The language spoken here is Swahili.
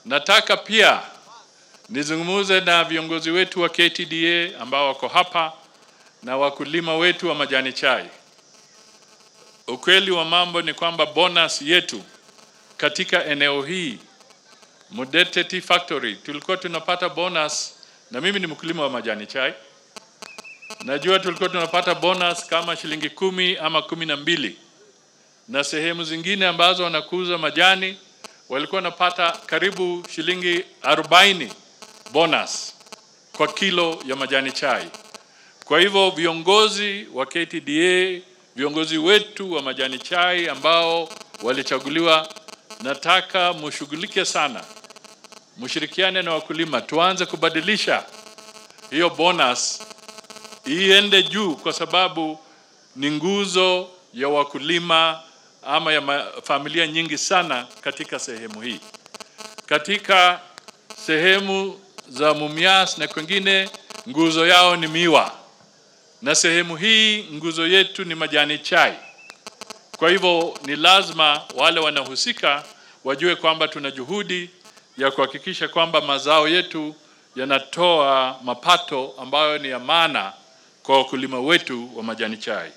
Nataka pia nizungumuze na viongozi wetu wa KTDA ambao wako hapa na wakulima wetu wa majani chai. Ukweli wa mambo ni kwamba bonus yetu katika eneo hii Mudete Tea Factory tulikuwa tunapata bonus, na mimi ni mkulima wa majani chai. Najua tulikuwa tunapata bonus kama shilingi 10 ama 12. Na sehemu zingine ambazo wanakuza majani walikuwa wanapata karibu shilingi 40 bonus kwa kilo ya majani chai. Kwa hivyo viongozi wa KTDA, viongozi wetu wa majani chai ambao walichaguliwa, nataka mshughulike sana, mshirikiane na wakulima, tuanze kubadilisha hiyo bonus iende juu, kwa sababu ni nguzo ya wakulima ama ya familia nyingi sana katika sehemu hii. Katika sehemu za Mumias na kwingine nguzo yao ni miwa, na sehemu hii nguzo yetu ni majani chai. Kwa hivyo ni lazima wale wanahusika wajue kwamba tuna juhudi ya kuhakikisha kwamba mazao yetu yanatoa mapato ambayo ni ya maana kwa wakulima wetu wa majani chai.